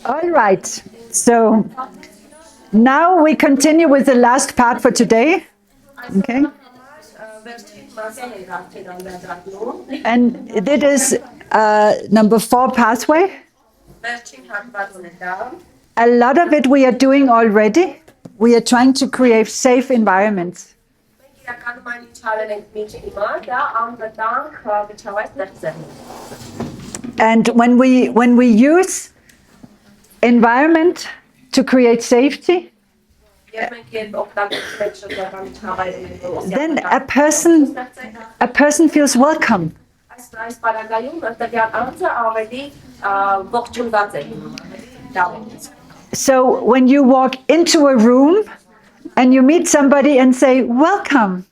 All right. So now we continue with the last part for today. Okay. And that is number 4 pathway. A lot of it we are doing already. We are trying to create safe environments. And when we use environment to create safety, then a person feels welcome. So when you walk into a room and you meet somebody and say welcome,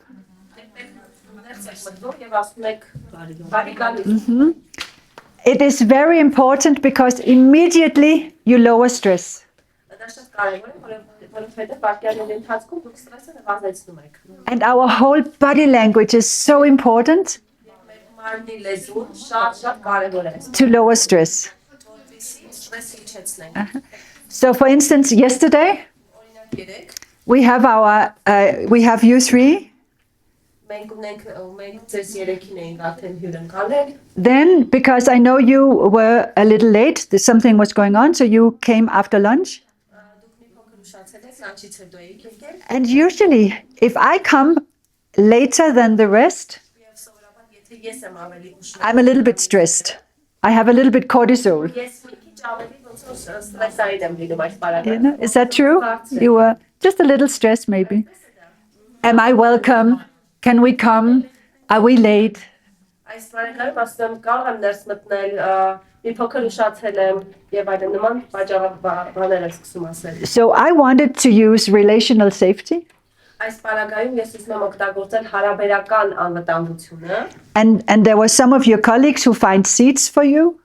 it is very important because immediately you lower stress. And our whole body language is so important to lower stress. So for instance, yesterday we have you three. Then, because I know you were a little late, something was going on, so you came after lunch. And usually, if I come later than the rest, I'm a little bit stressed. I have a little bit cortisol. Is that true? You were just a little stressed, maybe. Am I welcome? Can we come? Are we late? So I wanted to use relational safety. And there were some of your colleagues who find seats for you.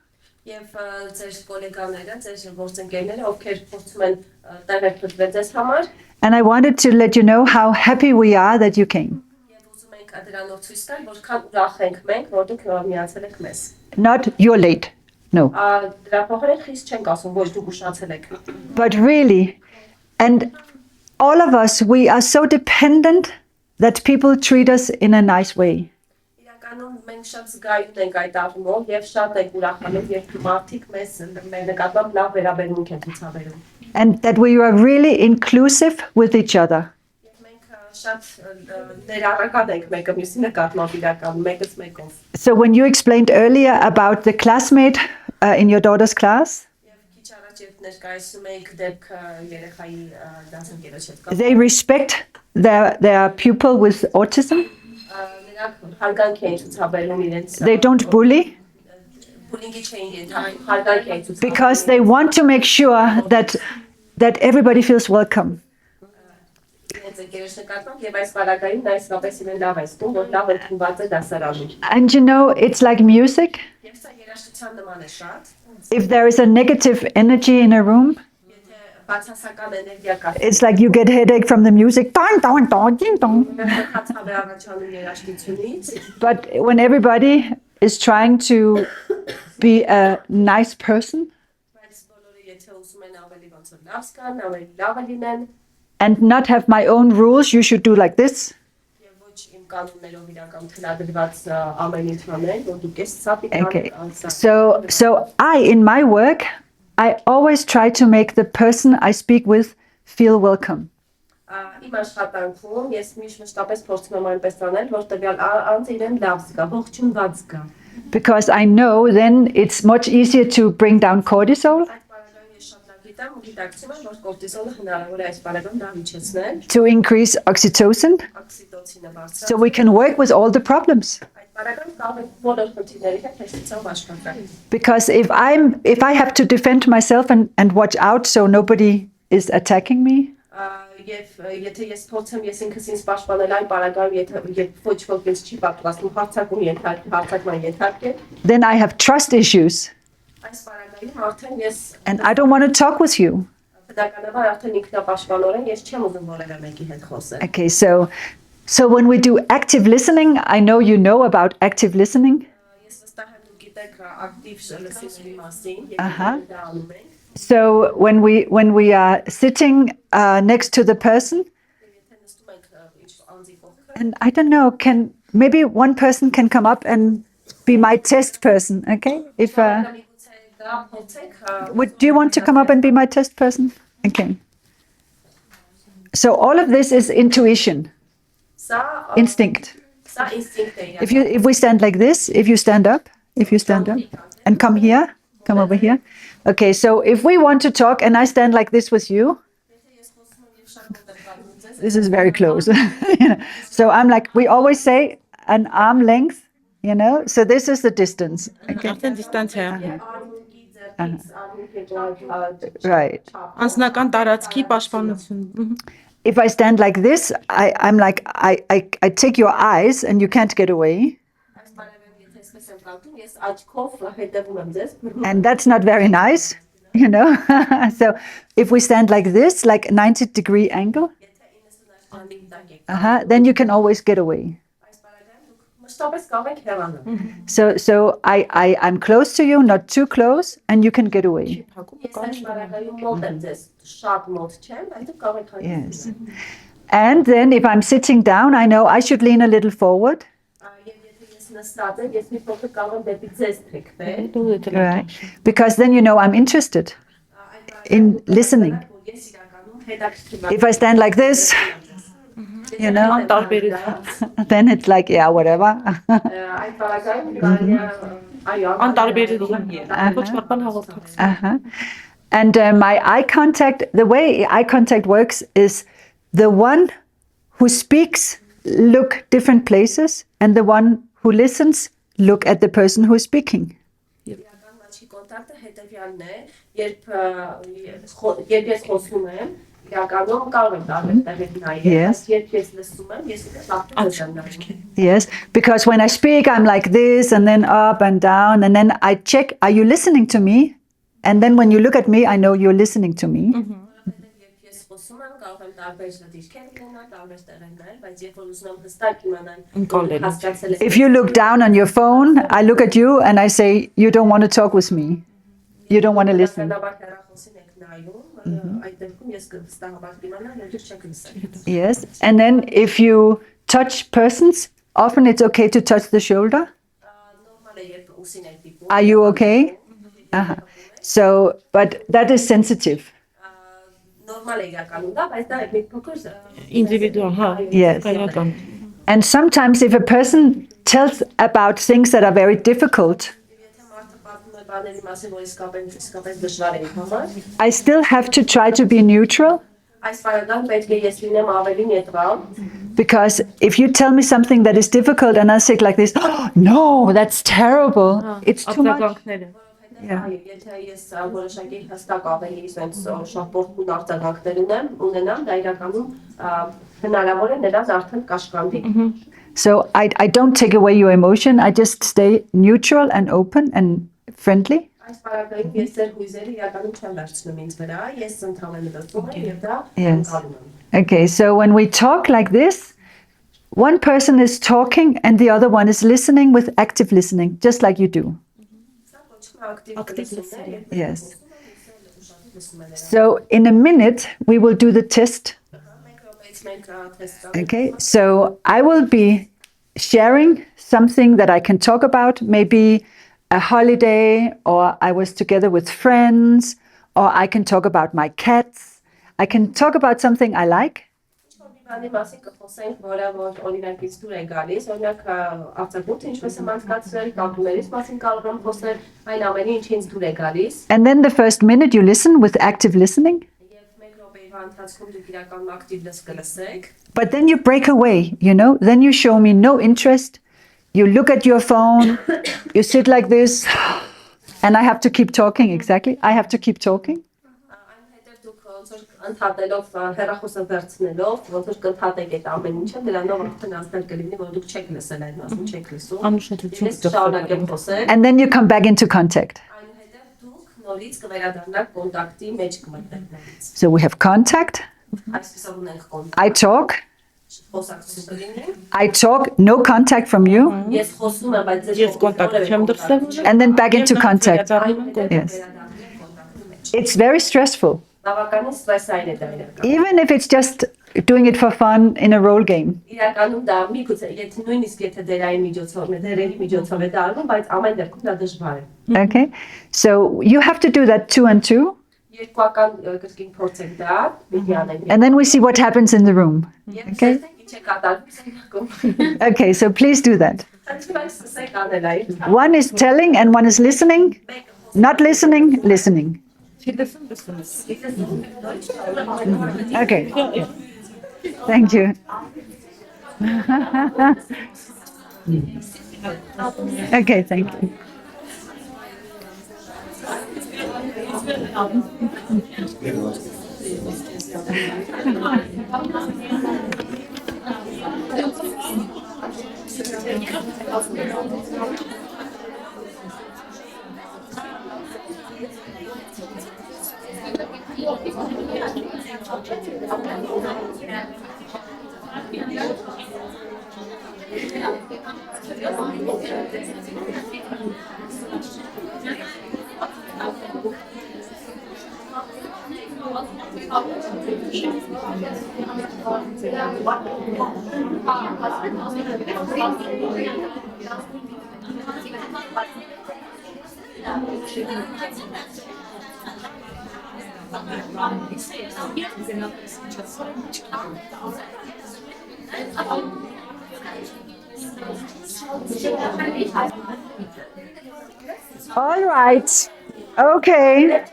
And I wanted to let you know how happy we are that you came. Not you're late. No. But really, and all of us, we are so dependent that people treat us in a nice way. And that we are really inclusive with each other. So when you explained earlier about the classmate in your daughter's class, they respect their pupil with autism. They don't bully because they want to make sure that everybody feels welcome. And you know, it's like music. If there is a negative energy in a room, it's like you get a headache from the music. But when everybody is trying to be a nice person and not have my own rules, you should do like this. Okay. So I, in my work, I always try to make the person I speak with feel welcome. Because I know then it's much easier to bring down cortisol, to increase oxytocin, so we can work with all the problems. Because if I have to defend myself and watch out so nobody is attacking me, then I have trust issues. And I don't want to talk with you. Okay, so when we do active listening, I know you know about active listening. So when we are sitting next to the person, and I don't know, can maybe one person can come up and be my test person, okay? If do you want to come up and be my test person? Okay. So all of this is intuition, instinct. If we stand like this, if you stand up, and come here, come over here. Okay, so if we want to talk and I stand like this with you, this is very close. So I'm like, we always say an arm length, so this is the distance. Okay. Right. Անձնական տարածքի պաշտպանություն։ If I stand like this, I'm like, I take your eyes and you can't get away. And that's not very nice, So if we stand like this, like 90-degree angle, then you can always get away. So I'm close to you, not too close, and you can get away. Yes. And then if I'm sitting down, I know I should lean a little forward. Right. Because then I'm interested in listening. If I stand like this, then it's like, yeah, whatever. And my eye contact, the way eye contact works is the one who speaks look different places, and the one who listens look at the person who is speaking. Yes. Yes, because when I speak, I'm like this, and then up and down, and then I check, are you listening to me? And then when you look at me, I know you're listening to me. If you look down on your phone, I look at you and I say, you don't want to talk with me. You don't want to listen. Yes, and then if you touch persons, often it's okay to touch the shoulder. Are you okay? So, but that is sensitive. Yes. And sometimes if a person tells about things that are very difficult, I still have to try to be neutral. Because if you tell me something that is difficult and I say it like this, oh, no, that's terrible. It's too much. Yeah. So I don't take away your emotion. I just stay neutral and open and friendly. Yes. Okay, so when we talk like this, one person is talking and the other one is listening with active listening, just like you do. Yes. So in a minute, we will do the test. Okay, so I will be sharing something that I can talk about, maybe a holiday, or I was together with friends, or I can talk about my cats. I can talk about something I like. And then the first minute you listen with active listening. But then you break away, then you show me no interest. You look at your phone, you sit like this, and I have to keep talking, exactly. I have to keep talking. And then you come back into contact. So we have contact. I talk. I talk, no contact from you. And then back into contact. Yes. It's very stressful. Բավականին ստրեսային է դա իրականում։ Even if it's just doing it for fun in a role game. Իրականում դա միգուցե եթե նույնիսկ եթե դերային միջոցով է, դերերի միջոցով է դա արվում, բայց ամեն դեպքում դա դժվար է։ Okay, so you have to do that 2 and 2, Երկուական կրկին փորձենք դա, պիտի անենք։ and then we see what happens in the room. Okay. Ինչ է կատարվում սենյակում։ Okay, so please do that. Սկսենք անել այդ։ One is telling and one is listening. Not listening, listening. Okay. Thank you. Okay, thank you. All right. Okay.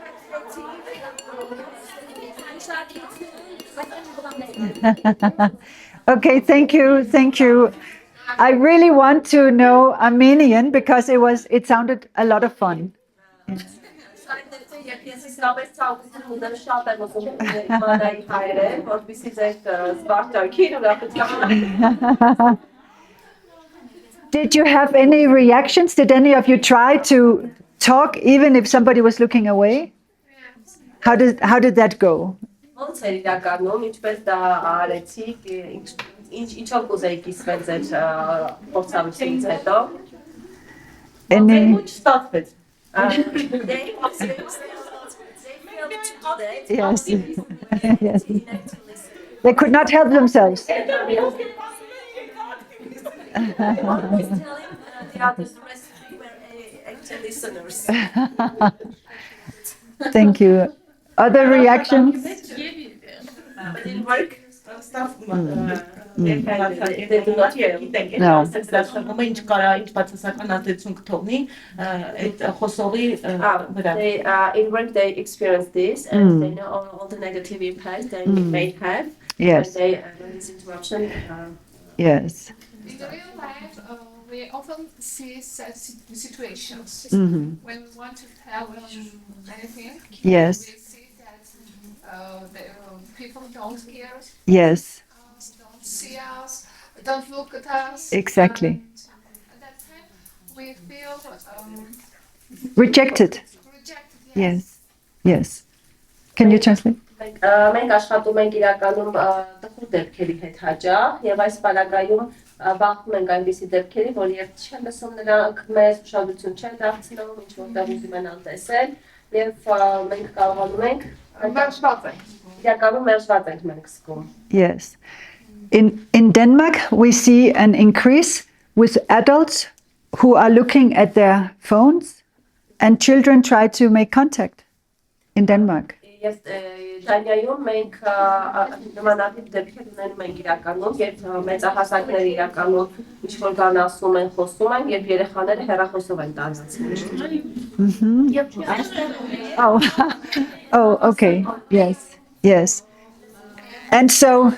Okay, thank you. Thank you. I really want to know Armenian because it sounded a lot of fun. Did you have any reactions? Did any of you try to talk even if somebody was looking away? How did that go? Ոնց էր իրականում, ինչպես դա արեցիք, ինչով կուզեիք իսկել ձեր փորձառությունից հետո։ Ոչ ստացվեց։ Yes. Yes. They could not help themselves. Thank you. Other reactions? Didn't work. No. Ինչ կարա ինչ բացասական ազդեցություն կթողնի այդ խոսողի վրա։ In work they experience this and they know all the negative impacts they may have. Yes. When this interruption. Yes. In the real life, we often see such situations when we want to tell anything. Yes. We see that the people don't care. Yes. Don't see us, don't look at us. Exactly. And at that time, we feel Rejected. rejected. Yes. Yes. Can you translate? Մենք աշխատում ենք իրականում տխուր դեպքերի հետ հաճախ եւ այս պարագայում բախվում ենք այնպիսի դեպքերի, որ երբ չեն լսում նրանք մեզ ուշադրություն չեն դարձնում, ինչ որտեղ ուզում են անտեսել եւ մենք կարողանում ենք իրականում մերժված ենք մենք զգում։ Yes. In Denmark, we see an increase with adults who are looking at their phones and children try to make contact in Denmark. Ես Դանիայում մենք նմանատիպ դեպքեր ունենում ենք իրականում, երբ մեծահասակները իրականում ինչ-որ բան ասում են, խոսում են, երբ երեխաները հեռախոսով են տարածվում։ Oh, okay. Yes. Yes. And so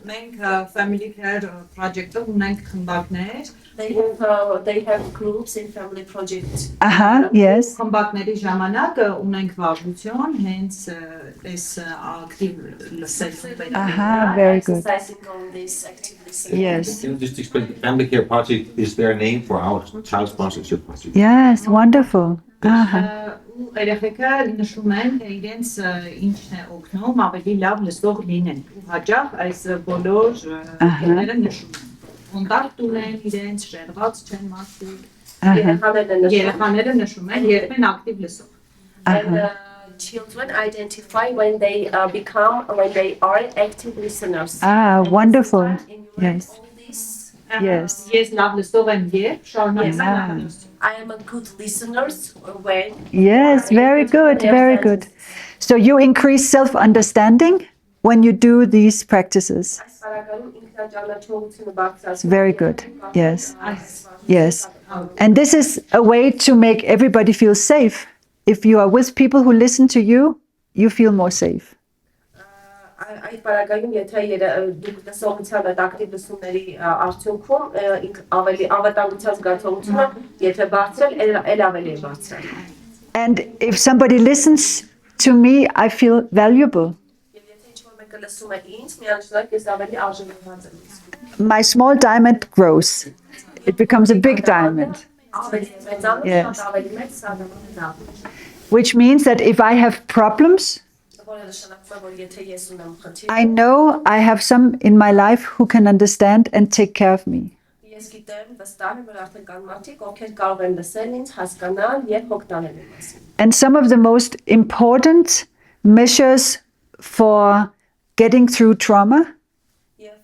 մենք family care project-ով ունենք խմբակներ They have groups in family projects. Yes. Խմբակների ժամանակ ունենք վարժություն հենց այս ակտիվ լսել Very good. Exercising on this active listening. Yes. Can you just explain, the Family Care Project is their name for our child sponsorship project? Yes, wonderful. Երեխեքը նշում են, թե իրենց ինչն է օգնում ավելի լավ լսող լինեն։ Ու հաճախ այս բոլոր դեպքերը նշում են։ Կոնտակտ ունեն իրենց, շեղված չեն մարդիկ։ Երեխաները նշում են, երբ են ակտիվ լսող։ And children identify when they when they are active listeners. Wonderful. And you read Yes. all this. Yes. Ես լավ լսող եմ երբ, շարունակում եմ լավ լսող։ I am a good listener when. Yes, very good, very good. So you increase self-understanding when you do these practices. Very good. Yes. Yes. And this is a way to make everybody feel safe. If you are with people who listen to you, you feel more safe. Այդ բարակայում եթե դուք լսողության այդ ակտիվ լսումների արդյունքում ավելի անվտանգության զգացողությունը եթե բարձրել էլ ավելի է բարձրել։ And if somebody listens to me, I feel valuable. Եվ եթե ինչ-որ մեկը լսում է ինձ, միանշանակ ես ավելի արժանացած եմ զգում։ My small diamond grows. It becomes a big diamond. Ավելի մեծանում, Yes. շատ ավելի մեծ սադամանը դառնում։ Which means that if I have problems, Որը նշանակում է, որ եթե ես ունեմ խնդիր, I know I have some in my life who can understand and take care of me. ես գիտեմ, վստահ եմ, որ արդեն կան մարդիկ, ովքեր կարող են լսել ինձ, հասկանալ եւ հոգտանել իմ մասին։ And some of the most important measures for getting through trauma Եվ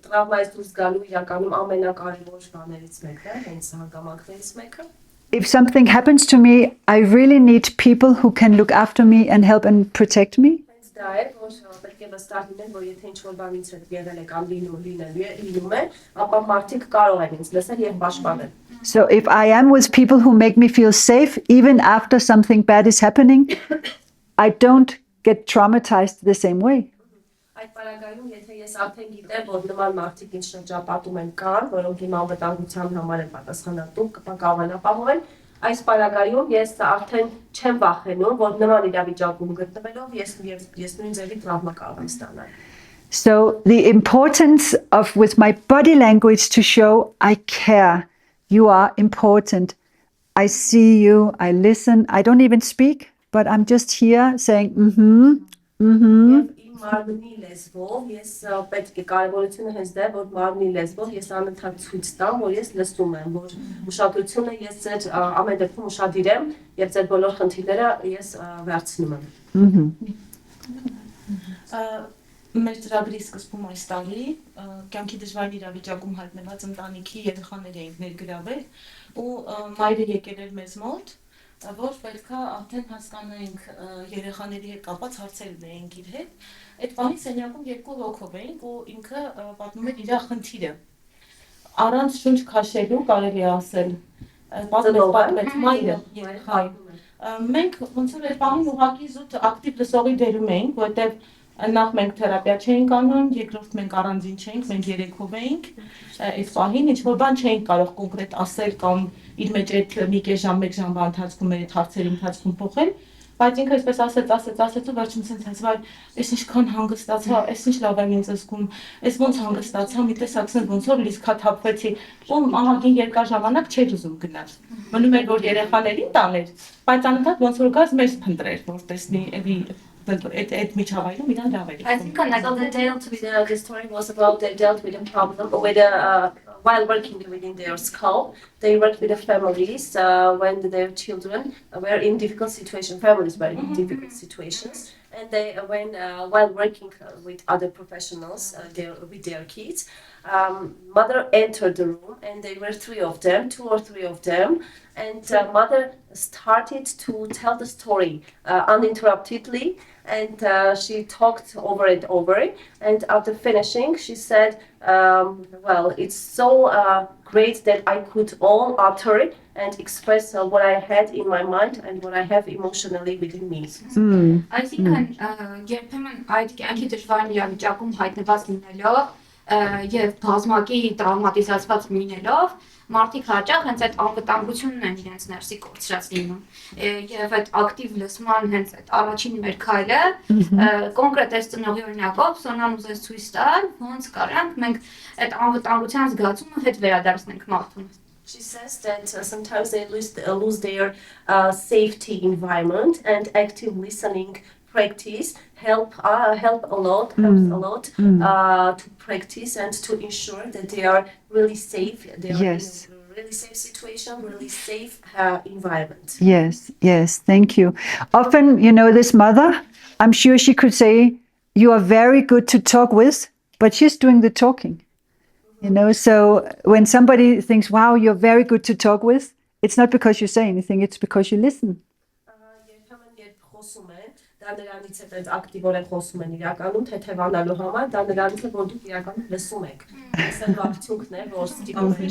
տրավմայից դուրս գալու իրականում ամենակարևոր բաներից մեկն է, հենց հանգամանքներից մեկը։ if something happens to me, I really need people who can look after me and help and protect me. Հենց դա է, որ պետք է վստահ լինեն, որ եթե ինչ-որ բան ինձ հետ եղել է կամ լինում է, ապա մարդիկ կարող են ինձ լսել եւ պաշտպանել։ So if I am with people who make me feel safe, even after something bad is happening, I don't get traumatized the same way. Այդ պարագայում, եթե ես արդեն գիտեմ, որ նման մարդիկ ինձ շրջապատում են կան, որոնք իմ անվտանգության համար են պատասխանատու, կարող են ապահովել, այս պարագայում ես արդեն չեմ վախենում, որ նման իրավիճակում գտնվելով ես նույն ձևի տրավմա կարող եմ ստանալ։ So the importance of with my body language to show I care. You are important. I see you. I listen. I don't even speak, but I'm just here saying Իմ մարմնի լեզվով ես պետք է կարևորությունը հենց դա է, որ մարմնի լեզվով ես անընդհատ ցույց տամ, որ ես լսում եմ, որ ուշադրությունը ես ձեր ամեն դեպքում ուշադիր եմ եւ ձեր բոլոր խնդիրները ես վերցնում եմ։ Մեր ծրագրի սկզբում այս տարի կյանքի դժվար իրավիճակում հայտնված ընտանիքի երեխաներ էին ներգրավել ու մայրը եկել էր մեզ մոտ, որ պետքա արդեն հասկանայինք երեխաների հետ կապված հարցեր ունեինք իր հետ։ Այդ բանի սենյակում երկու հոգով էինք ու ինքը պատմում էր իր խնդիրը։ Առանց շունչ քաշելու կարելի է ասել, պատմեց մայրը երեխային։ Մենք ոնց որ այդ բանին ուղղակի զուտ ակտիվ լսողի դերում էինք, որտեղ նախ մենք թերապիա չէինք անում, երկրորդ մենք առանձին չէինք, մենք երեքով էինք, այս պահին ինչ-որ բան չէինք կարող կոնկրետ ասել կամ իր մեջ այդ մի կես ժամ, մեկ ժամվա ընթացքում այդ հարցերի ընթացքում փոխել, բայց ինքը այսպես ասեց ու վերջում sense վայ, ես ինչքան հանգստացա, ես ինչ լավ եմ ինձ զգում, ես ոնց հանգստացա, մի տեսակցն ոնց որ լիցքաթափվեցի, ու ահագին երկար ժամանակ չէր ուզում գնալ։ Մնում էր որ երեխաներին տաներ, բայց անընդհատ ոնց որ գազ մեզ փնտրեր, որ տեսնի էլի այդ միջավայրում իրան լավ էր։ I think the story was about they dealt with a problem with while working within their school. They worked with the families when their children were in difficult situations. Families were in difficult situations, and they while working with other professionals, with their kids, mother entered the room, and there were two or three of them, and mother started to tell the story uninterruptedly. And she talked over and over, and after finishing, she said, well, it's so great that I could all utter and express what I had in my mind and what I have emotionally within me. Այսինքն երբեմն այդ կյանքի դժվար իրավիճակում հայտնված լինելով եւ բազմակի տրավմատիզացված լինելով մարդիկ հաճախ հենց այդ անվտանգությունն են իրենց ներսի կորցրած լինում եւ այդ ակտիվ լսման հենց այդ առաջին մեր քայլը կոնկրետ այս ծնողի օրինակով Սոնան ուզեց ցույց տալ ոնց կարանք մենք այդ անվտանգության զգացումը հետ վերադարձնենք մարդուն. She says that sometimes they lose their safety environment, and active listening practice helps a lot to practice and to ensure that they are really safe, they are in a really safe situation, really safe environment. Yes, yes, thank you. Often, this mother, I'm sure she could say, you are very good to talk with, but she's doing the talking. So when somebody thinks, wow, you're very good to talk with, it's not because you say anything, it's because you listen. Երբ խոսում են, դա նրանից է այդ ակտիվորեն խոսում են իրականում թեթևանալու համար, դա նրանից է որ դուք իրականում լսում եք։ Այս է արդյունքն է, որ ստիպում է։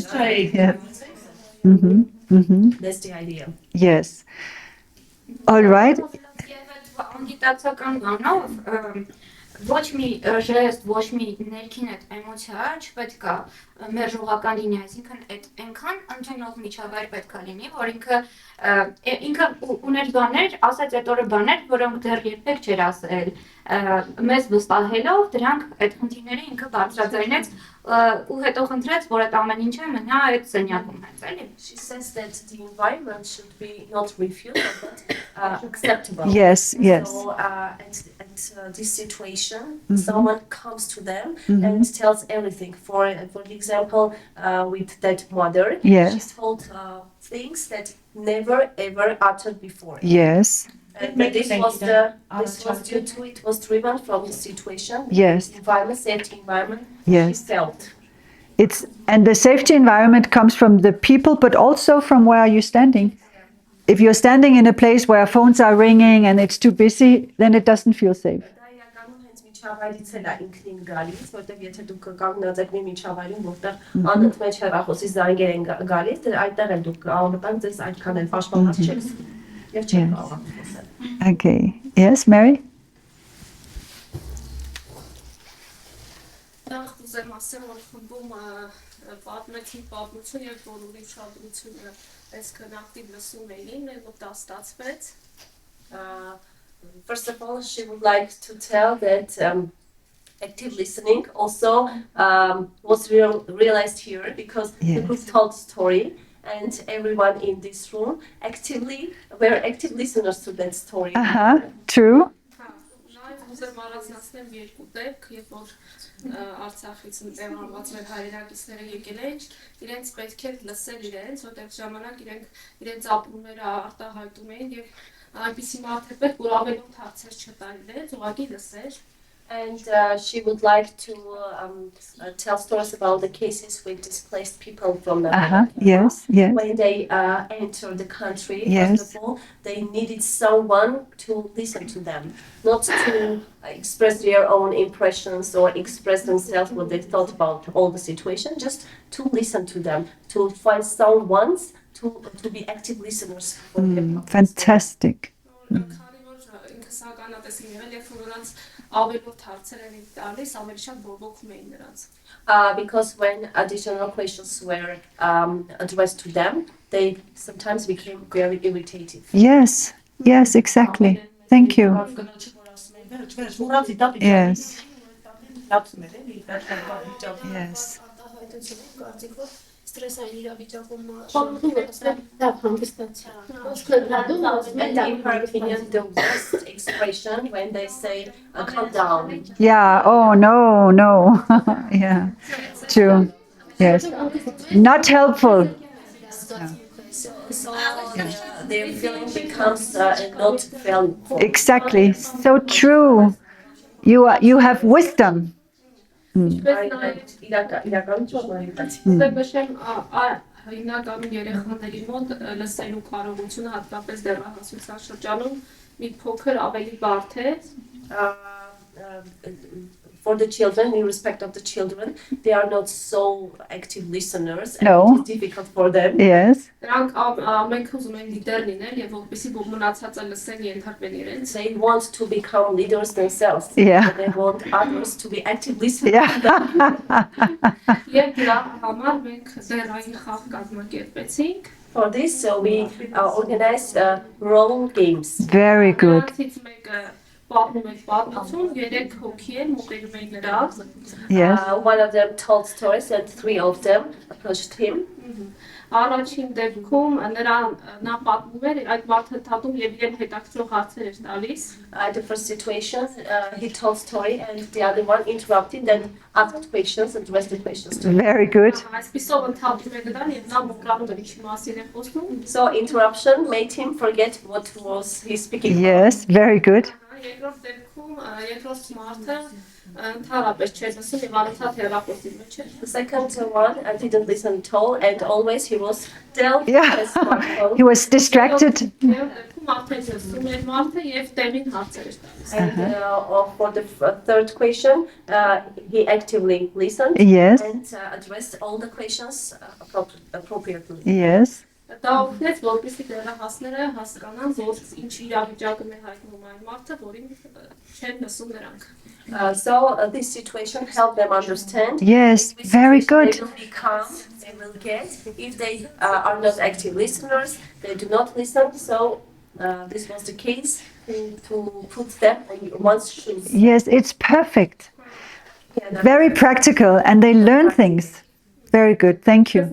That's the idea. Yes. All right. Անգիտացական բանով ոչ մի ժեստ, ոչ մի ներքին այդ էմոցիա չպետք է մերժողական լինի, այսինքն այդ այնքան ընդունող միջավայր պետք է լինի, որ ինքը ուներ բաներ, ասած այդ օրը բաներ, որոնք դեռ երբեք չէր ասել, մեզ վստահելով դրանք այդ խնդիրները ինքը բարձրաձայնեց ու հետո խնդրեց, որ այդ ամեն ինչը մնա այդ սենյակում հենց, էլի։ She says that the environment should be not refused, but acceptable. Yes, yes. So at this situation, someone comes to them and tells everything. For example, with that mother, Yes. she told things that never ever uttered before. Yes. And this was due to it was driven from the situation. Yes. Environment, safety environment. Yes. She felt. And the safety environment comes from the people, but also from where are you standing. If you're standing in a place where phones are ringing and it's too busy, then it doesn't feel safe. Միջավայրից էլ է ինքնին գալիս, որտեղ եթե դուք կանգնած եք մի միջավայրում, որտեղ անընդմեջ հեռախոսի զանգեր են գալիս, դե այդտեղ էլ դուք անվտանգ ձեզ այդքան էլ պաշտպանված չեք եւ չեք կարող խոսել։ Okay. Yes, Mary? Նախ ուզեմ ասեմ, որ խմբում պատմեցին պատմություն եւ բոլորի ուշադրությունը այսքան ակտիվ լսում էին, որ դա ստացվեց։ First of all, she would like to tell that active listening also was realized here because the group told the story and everyone in this room were active listeners to that story. True. Ուզեմ առանձնացնեմ երկու դեպք, երբ որ Արցախից ներառված մեր հայրենակիցները եկել են, իրենց պետք է լսել իրենց, որտեղ ժամանակ իրենց ապրումները արտահայտում էին եւ այնպիսի մարդ է պետք, որ ավելորդ հարցեր չտար իրենց, ուղղակի լսեր։ And she would like to tell stories about the cases with displaced people from Armenia. Yes, yes. When they entered the country, Yes. first of all, they needed someone to listen to them, not to express their own impressions or express themselves what they thought about all the situation, just to listen to them, to find someone to be active listeners. Fantastic. Because when additional questions were addressed to them, they sometimes became very irritated. Yes, yes, exactly. Thank you. Yes. Yes. And in her opinion, the worst expression when they say, calm down. Yeah, oh no. Yeah, true. Yes. Not helpful. So their feeling becomes not valuable. Exactly. So true. You have wisdom. Հիմնականում երեխաների մոտ լսելու կարողությունը հատկապես դեռահասության շրջանում մի փոքր ավելի բարդ է For the children, in respect of the children, they are not so active listeners and No. it is difficult for them. Yes. Նրանք ամենք ուզում են լիդեր լինել եւ որպեսզի մնացածը լսեն ենթարկվեն իրենց They want to become leaders themselves. Yeah. They want others to be active listeners. Yeah. Եվ դրա համար մենք դերային խաղ կազմակերպեցինք For this, so we organized role games. Very good. Նրանցից մեկը պատմում է պատմություն, 3 հոգի են մոտենում էին նրան Yes. One of them told stories and 3 of them approached him. առաջին դեպքում նա պատմում էր այդ մարդը թաթում եւ իրեն հետաքրքրող հարցեր էր տալիս The first situation, he told story, and the other one interrupted, then asked questions, addressed the questions to him. Very good. այսպիսով ընդհատում էր նրան եւ նա մոռանում էր ինչի մասին է խոսում So interruption made him forget what was he speaking about. Yes, very good. երկրորդ դեպքում երկրորդ մարդը ընդհանրապես չէր լսում եւ անընդհատ հեռախոսի մեջ էր The second one, I didn't listen at all, and always he was dealt with Yeah. his smartphone. He was distracted. դեպքում արդեն լսում էր մարդը եւ տեղին հարցեր էր տալիս And for the third question, he actively listened Yes. and addressed all the questions appropriately. Yes. դա օգնեց որպեսզի դերահասները հասկանան որ ինչ իրավիճակում է հայտնում այն մարդը որին չեն լսում նրանք So this situation helped them understand. Yes, which very situation good. They will become, they will get if they are not active listeners. They do not listen. So this was the case to put them on one's shoes. Yes, it's perfect. Yeah, that- Very practical, and they learn things. Very good. Thank you.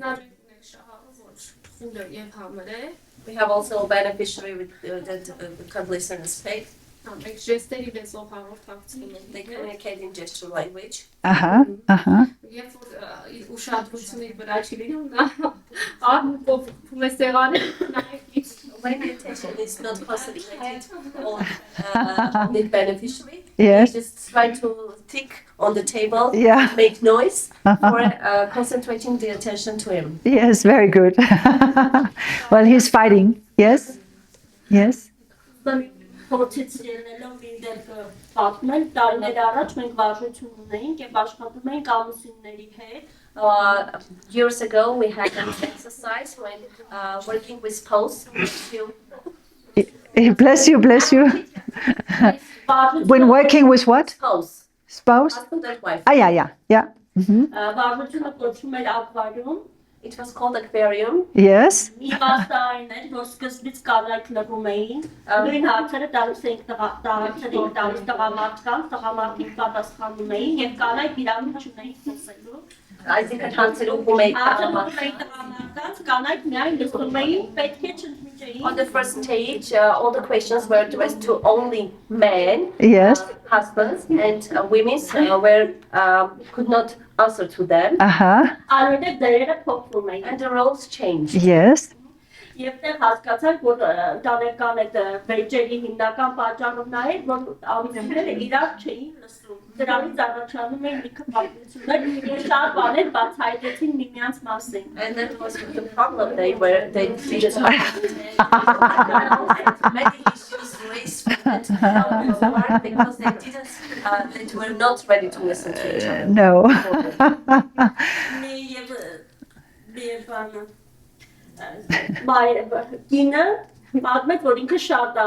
We have also a beneficiary with, that can listen and speak. Մենք ժեստերի լեզվով հաղորդակցվում They ենք communicate in gesture language. երբ որ ուշադրությունը իր վրա չի լինում նա աղմուկով փում է սեղանը նայեք ինչ When the attention is not concentrated on the beneficiary, Yes. you just try to tick on the table, Yeah. make noise for concentrating the attention to him. Yes, very good. Well, he's fighting. Yes. Yes. Փորձից ելնելով իր դեպքը պատմել, տարիներ առաջ մենք վարժություն ունեինք եւ աշխատում էինք ամուսինների հետ։ Years ago, we had an exercise when working with spouse. Bless you, bless you. When working with what? Spouse, Spouse? husband and wife. Ah, yeah, yeah, yeah. Վարժությունը կոչվում էր ակվարիում։ It was called aquarium. Yes. Իմաստային էր, որ սկզբից կանայք լռում էին։ Նույն հարցերը տալիս էինք տալիս տղամարդկանց, տղամարդիկ պատասխանում էին եւ կանայք իրավունք չունեին խոսելու։ I think at Hanselum who made Տղամարդկանց կանայք միայն լսում էին, պետք է չընդմիջեին։ on the first stage, all the questions were addressed to only men, Yes. husbands, and women were could not answer to them, Արորե դերերը փոխվում էին։ and the roles changed. Yes. Եվ դեռ հասկացանք, որ ընտանեկան այդ վեճերի հիմնական պատճառը նա էր, որ ամուսինները իրար չէին լսում։ Դրանից առաջանում էին լիքը պատմություններ, եւ շատ բաներ բացահայտեցին միմյանց մասին։ And that was the problem. They didn't many issues raised from that part because they were not ready to listen to each other. No. Կինը պատմեց, որ ինքը շատ է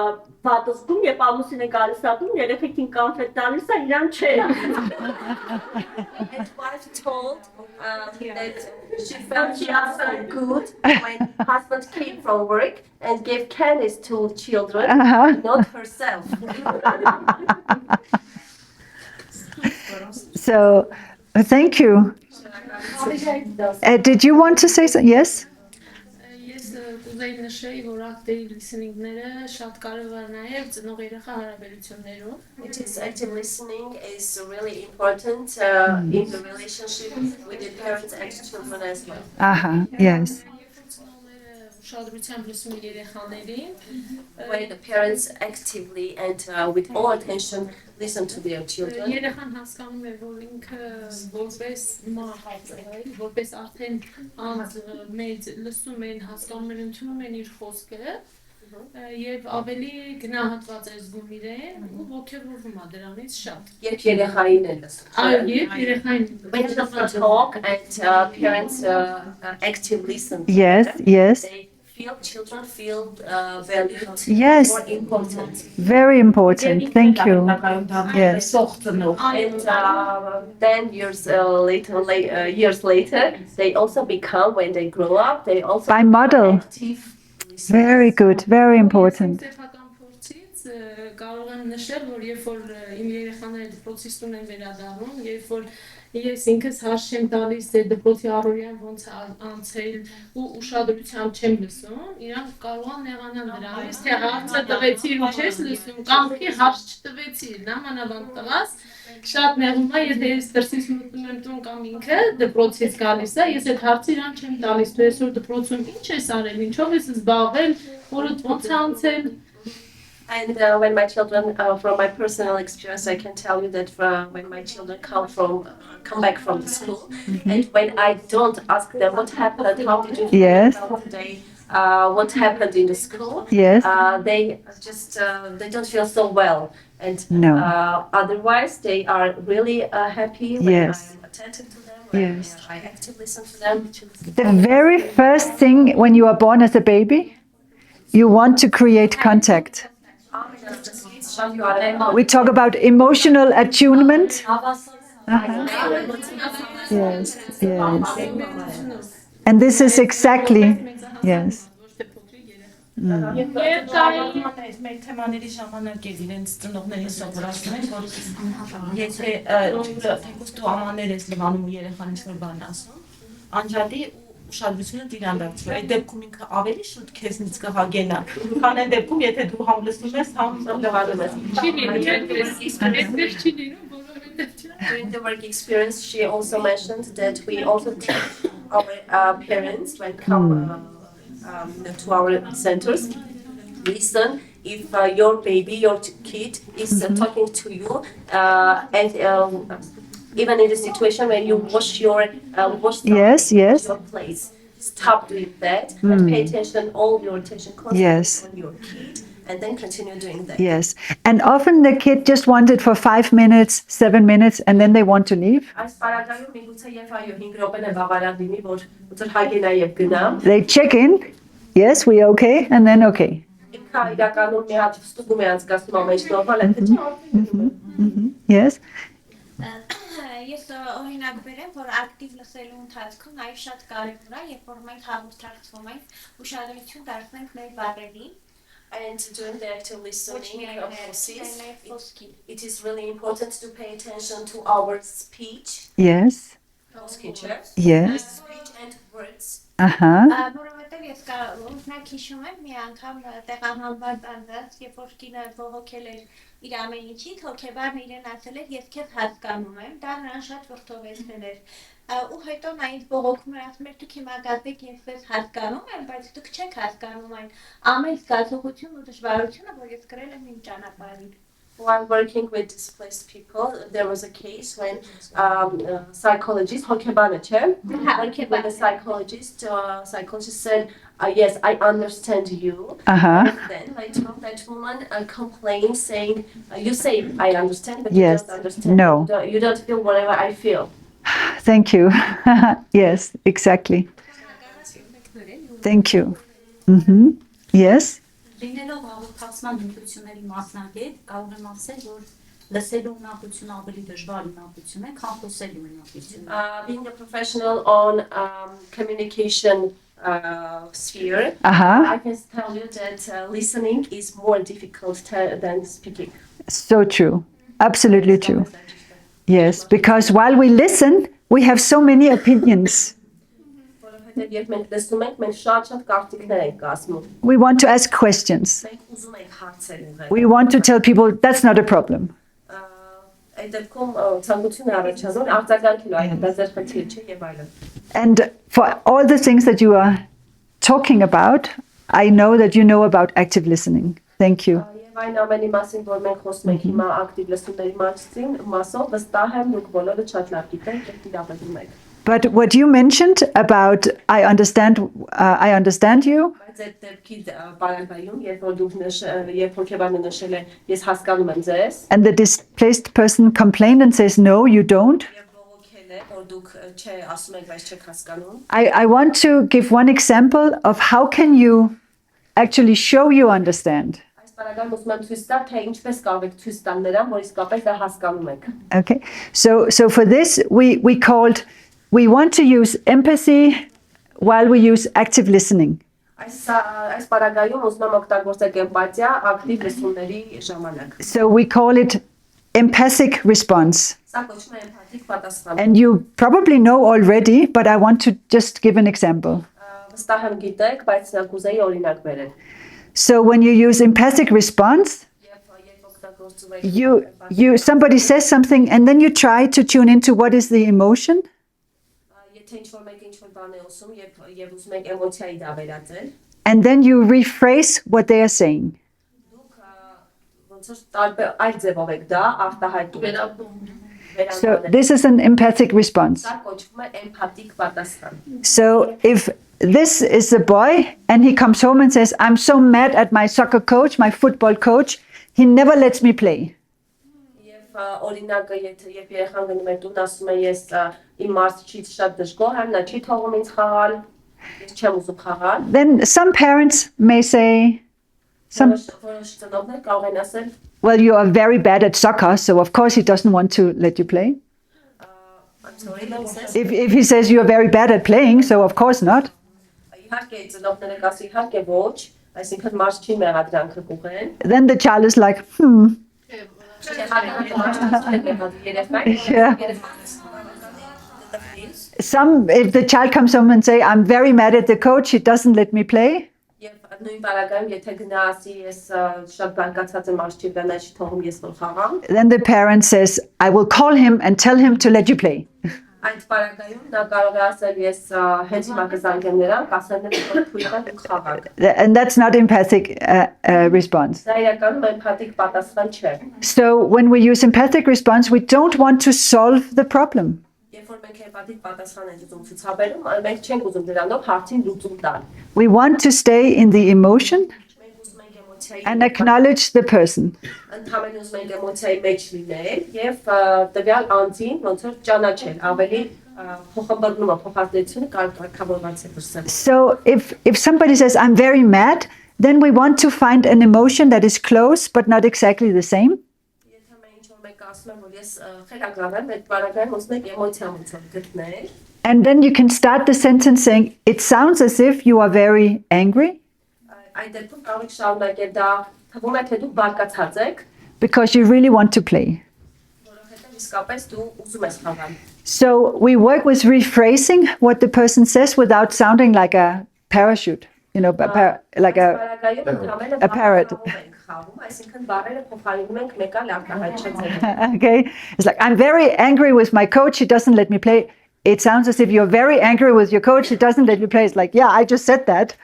պատասխանում, երբ ամուսինը գալիս է տուն, երեխեքին կոնֆետ տալիս է, իրան չէ։ And wife told that she felt she was so good when husband came from work and gave candies to children, not herself. So, thank you. Did you want to say something? Yes? Ես կուզեի նշեի, որ active listening-ները շատ կարևոր է նաև ծնող երեխա հարաբերություններում։ It is active listening is really important in the relationship with the parents and children as well. Yes. Ուշադրությամբ լսում են երեխաներին, When the parents actively and with all attention listen to their children, երեխան հասկանում է, որ ինքը որպես մահաց է, որպես արդեն անձ մեծ լսում են, հասկանում են, ընդունում են իր խոսքը, եւ ավելի գնահատված է զգում իրեն ու ոգևորվում է դրանից շատ։ երբ երեխային են լսում։ Այո, երբ երեխային When children talk and parents active listen, Yes, yes. children feel valued Yes. or important. Very important. Thank you. Yes. And then years later, they also become, when they grow up, they also By become model. active listeners. Very good. Very important. Ստեփական փորձից կարող եմ նշել, որ երբ որ իմ երեխաները դպրոցից տուն են վերադառնում, երբ որ ես ինքս հաշ չեմ տալիս դպրոցի առօրյան ոնց է անցել ու ուշադրությամբ չեմ լսում, իրանք կարող են նեղանալ դրանից, թե հարցը տվեցիր ու չես լսում, կամ թե հարց չտվեցիր, նամանավանդ տղաս, շատ նեղում է, եթե ես դրսից մտնում եմ տուն կամ ինքը դպրոցից գալիս է, ես այդ հարցը իրան չեմ տալիս, դու այսօր դպրոցում ինչ ես արել, ինչով ես զբաղվել, օրդ ոնց է անցել. And when my children, from my personal experience, I can tell you that when my children come back from the school, and when I don't ask them what happened, how did you feel about today, what happened in the school, they just they don't feel so well, and otherwise they are really happy when I'm attentive to them, when I actively listen to them. The very first thing when you are born as a baby, you want to create contact. We talk about emotional attunement. Yes, yes. And this is exactly, yes. Մեր թեմաների ժամանակ էր իրենց ծնողներին սովորացնում են, որ եթե թեկուզ դու ամաներ ես լվանում ու երեխան ինչ-որ բան ասում, անջատի ուշադրությունը դիրան դարձվի։ Այդ դեպքում ինքը ավելի շուտ քեզնից կհագենա, քան այն դեպքում, եթե դու համ լսում ես, համ լվանում ես։ During the work experience, she also mentioned that we also teach our parents when come to our centers, listen if your baby, your kid is talking to you, and even in the situation when you wash your your place, stop doing that and pay attention, all your attention concentrate on your kid, and then continue doing that. Yes, and often the kid just wants it for 5 minutes, 7 minutes, and then they want to leave. They check in, yes, we okay, and then okay. Yes. Ես օրինակ բերեմ, որ ակտիվ լսելու ընթացքում նաև շատ կարևոր է, երբ որ մենք հաղորդակցվում ենք, ուշադրություն դարձնենք մեր բառերին. And during the active listening process, it is really important to pay attention to our speech. Yes. Speech and words. Որովհետև ես օրինակ հիշում եմ մի անգամ տեղահանված անձանց, երբ որ կինը բողոքել էր իր ամեն ինչից, հոգեբարն իրեն ասել էր, ես քեզ հասկանում եմ, դա նրան շատ վրդովեցրել էր։ Ու հետո նա ինձ բողոքում էր, ասում էր, դուք հիմա գացեք, ես ձեզ հասկանում եմ, բայց դուք չեք հասկանում այն ամեն զգացողությունն ու դժվարությունը, որ ես կրել եմ իմ ճանապարհին։ While working with displaced people, there was a case when psychologist, when the psychologist said, yes, I understand you. And then later on, that woman complained, saying, you say I understand, but you don't understand. No. You don't feel whatever I feel. Thank you. Yes, exactly. Thank you. Yes. Լինելով հաղորդակցման հմտությունների մասնագետ, կարող եմ ասել, որ լսելու ունակությունը ավելի դժվար ունակություն է, քան խոսելու ունակությունը։ Being a professional on communication sphere, I can tell you that listening is more difficult than speaking. So true. Absolutely true. Yes, because while we listen, we have so many opinions. We want to ask questions. We want to tell people that's not a problem. And for all the things that you are talking about, I know that you know about active listening. Thank you. But what you mentioned about I understand you, and the displaced person complained and says no, you don't. I want to give one example of how can you actually show you understand. Okay, so for this we want to use empathy while we use active listening. Այս պարագայում ուզում եմ օգտագործել էմպաթիա ակտիվ լսումների ժամանակ։ So we call it empathic response. Սա կոչվում է էմպաթիկ պատասխան։ And you probably know already, but I want to just give an example. Վստահ եմ գիտեք, բայց կուզեի օրինակ բերել։ So when you use empathic response, somebody says something and then you try to tune into what is the emotion. And then you rephrase what they are saying. So this is an empathic response. So if this is the boy and he comes home and says, I'm so mad at my soccer coach, my football coach, he never lets me play. Then some parents may say, well, you are very bad at soccer, so of course he doesn't want to let you play. If he says you are very bad at playing, so of course not. Then the child is like, Yeah. If the child comes home and say, I'm very mad at the coach, he doesn't let me play. Then the parent says, I will call him and tell him to let you play. And that's not empathic response. So when we use empathic response, we don't want to solve the problem. We want to stay in the emotion and acknowledge the person. So if somebody says, I'm very mad, then we want to find an emotion that is close but not exactly the same. And then you can start the sentence saying, it sounds as if you are very angry. Because you really want to play. So we work with rephrasing what the person says without sounding like a parachute, like a parrot. Okay, it's like, I'm very angry with my coach, he doesn't let me play. It sounds as if you're very angry with your coach, he doesn't let you play. It's like, yeah, I just said that.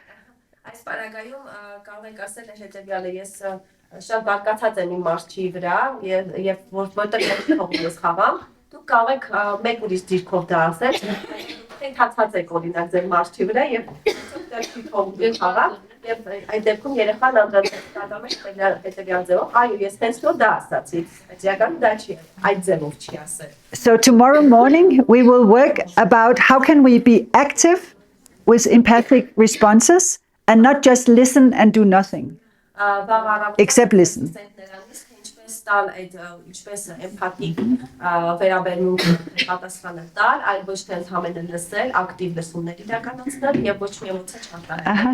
So tomorrow morning we will work about how can we be active with empathic responses and not just listen and do nothing, except listen.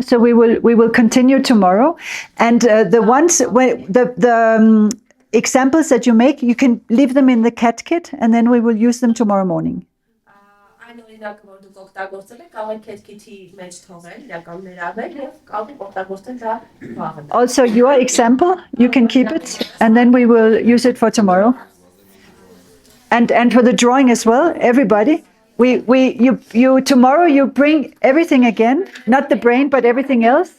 So we will continue tomorrow, and the ones where the examples that you make, you can leave them in the cat kit, and then we will use them tomorrow morning. Also, your example, you can keep it, and then we will use it for tomorrow. And for the drawing as well, everybody. You tomorrow you bring everything again, not the brain, but everything else.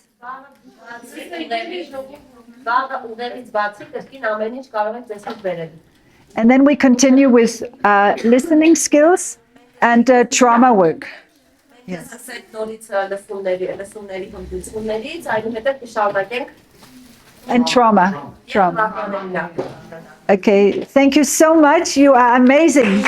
And then we continue with listening skills and trauma work. Yes. And trauma. Okay, thank you so much. You are amazing.